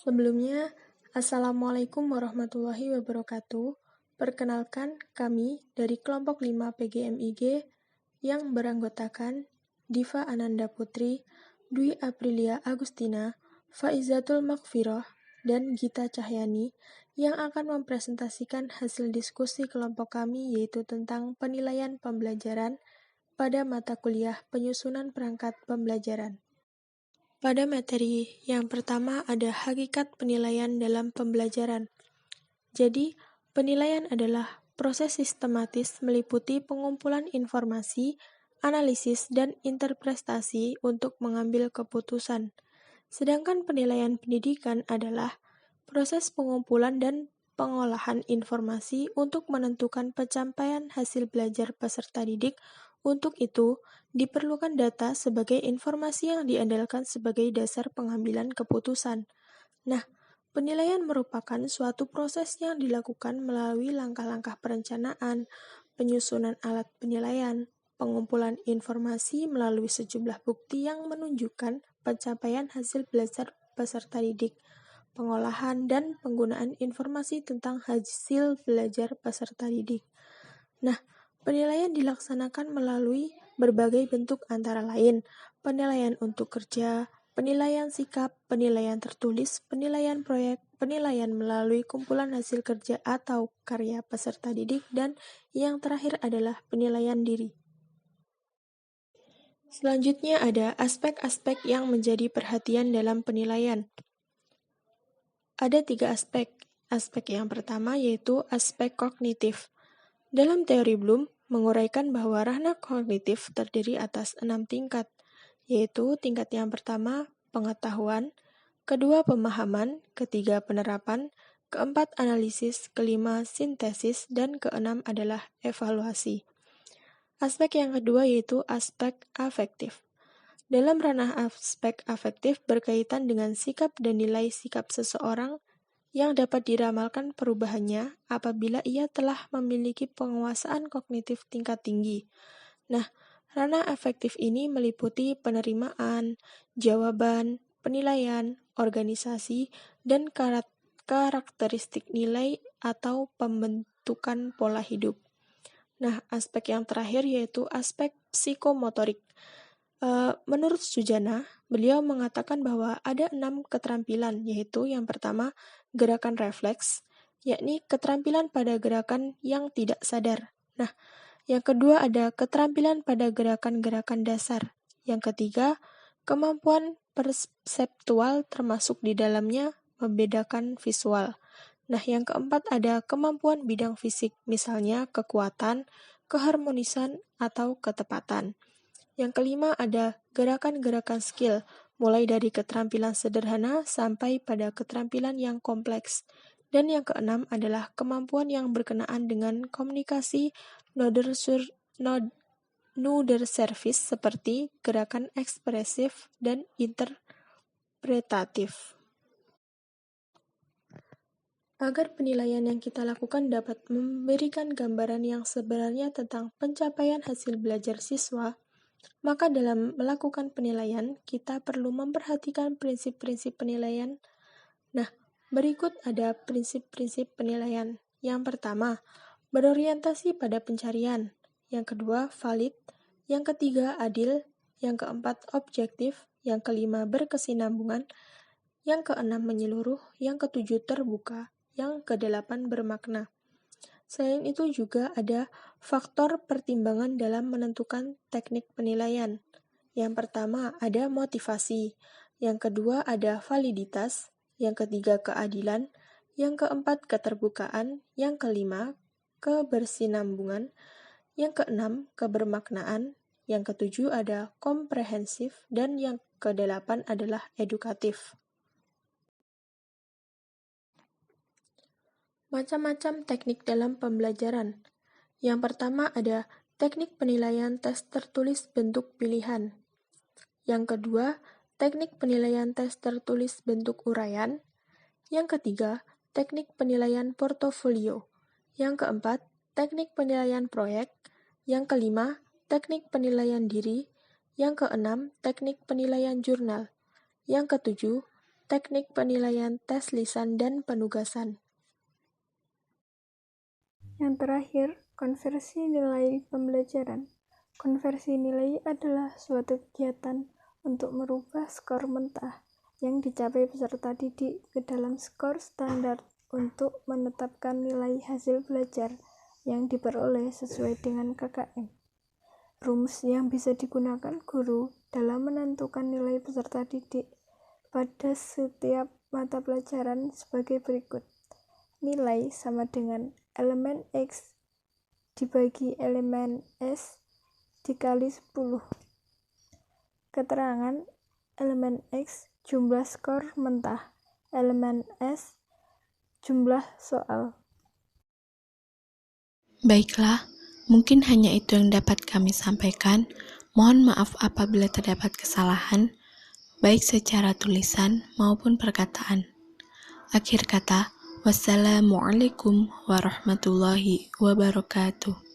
Sebelumnya, Assalamualaikum warahmatullahi wabarakatuh. Perkenalkan, kami dari kelompok 5 PGMIG yang beranggotakan Diva Ananda Putri, Dwi Aprilia Agustina, Faizatul Makfiroh, dan Gita Cahyani yang akan mempresentasikan hasil diskusi kelompok kami yaitu tentang penilaian pembelajaran pada mata kuliah penyusunan perangkat pembelajaran. Pada materi yang pertama ada hakikat penilaian dalam pembelajaran. Jadi, penilaian adalah proses sistematis meliputi pengumpulan informasi, analisis, dan interpretasi untuk mengambil keputusan. Sedangkan penilaian pendidikan adalah proses pengumpulan dan pengolahan informasi untuk menentukan pencapaian hasil belajar peserta didik. Untuk itu, diperlukan data sebagai informasi yang diandalkan sebagai dasar pengambilan keputusan. Nah, penilaian merupakan suatu proses yang dilakukan melalui langkah-langkah perencanaan, penyusunan alat penilaian, pengumpulan informasi melalui sejumlah bukti yang menunjukkan pencapaian hasil belajar peserta didik, pengolahan dan penggunaan informasi tentang hasil belajar peserta didik. Nah, penilaian dilaksanakan melalui berbagai bentuk antara lain penilaian untuk kerja, penilaian sikap, penilaian tertulis, penilaian proyek, penilaian melalui kumpulan hasil kerja atau karya peserta didik, dan yang terakhir adalah penilaian diri. Selanjutnya ada aspek-aspek yang menjadi perhatian dalam penilaian. Ada 3 aspek. Aspek yang pertama yaitu aspek kognitif. Dalam teori Bloom, menguraikan bahwa ranah kognitif terdiri atas 6 tingkat, yaitu tingkat yang pertama, pengetahuan, kedua, pemahaman, ketiga, penerapan, keempat, analisis, kelima, sintesis, dan keenam adalah evaluasi. Aspek yang kedua yaitu aspek afektif. Dalam ranah aspek afektif berkaitan dengan sikap dan nilai sikap seseorang yang dapat diramalkan perubahannya apabila ia telah memiliki penguasaan kognitif tingkat tinggi. Nah, ranah afektif ini meliputi penerimaan, jawaban, penilaian, organisasi, dan karakteristik nilai atau pembentukan pola hidup. Nah, aspek yang terakhir yaitu aspek psikomotorik. Menurut Sujana, beliau mengatakan bahwa ada 6 keterampilan, yaitu yang pertama, gerakan refleks, yakni keterampilan pada gerakan yang tidak sadar. Nah, yang kedua ada keterampilan pada gerakan-gerakan dasar. Yang ketiga, kemampuan perseptual termasuk di dalamnya membedakan visual. Nah, yang keempat ada kemampuan bidang fisik, misalnya kekuatan, keharmonisan, atau ketepatan. Yang kelima ada gerakan-gerakan skill, mulai dari keterampilan sederhana sampai pada keterampilan yang kompleks. Dan yang keenam adalah kemampuan yang berkenaan dengan komunikasi nuder service seperti gerakan ekspresif dan interpretatif. Agar penilaian yang kita lakukan dapat memberikan gambaran yang sebenarnya tentang pencapaian hasil belajar siswa, maka dalam melakukan penilaian, kita perlu memperhatikan prinsip-prinsip penilaian. Nah, berikut ada prinsip-prinsip penilaian. Yang pertama, berorientasi pada pencarian. Yang kedua, valid. Yang ketiga, adil. Yang keempat, objektif. Yang kelima, berkesinambungan. Yang keenam, menyeluruh. Yang ketujuh, terbuka. Yang kedelapan, bermakna. Selain itu juga ada faktor pertimbangan dalam menentukan teknik penilaian. Yang pertama ada motivasi, yang kedua ada validitas, yang ketiga keadilan, yang keempat keterbukaan, yang kelima kebersinambungan, yang keenam kebermaknaan, yang ketujuh ada komprehensif, dan yang kedelapan adalah edukatif. Macam-macam teknik dalam pembelajaran. Yang pertama ada teknik penilaian tes tertulis bentuk pilihan. Yang kedua, teknik penilaian tes tertulis bentuk uraian. Yang ketiga, teknik penilaian portofolio. Yang keempat, teknik penilaian proyek. Yang kelima, teknik penilaian diri. Yang keenam, teknik penilaian jurnal. Yang ketujuh, teknik penilaian tes lisan dan penugasan. Yang terakhir, konversi nilai pembelajaran. Konversi nilai adalah suatu kegiatan untuk merubah skor mentah yang dicapai peserta didik ke dalam skor standar untuk menetapkan nilai hasil belajar yang diperoleh sesuai dengan KKM. Rumus yang bisa digunakan guru dalam menentukan nilai peserta didik pada setiap mata pelajaran sebagai berikut. Nilai sama dengan elemen X dibagi elemen S dikali 10. Keterangan elemen X jumlah skor mentah, elemen S jumlah soal. Baiklah, mungkin hanya itu yang dapat kami sampaikan. Mohon maaf apabila terdapat kesalahan, baik secara tulisan maupun perkataan. Akhir kata, wassalamualaikum warahmatullahi wabarakatuh.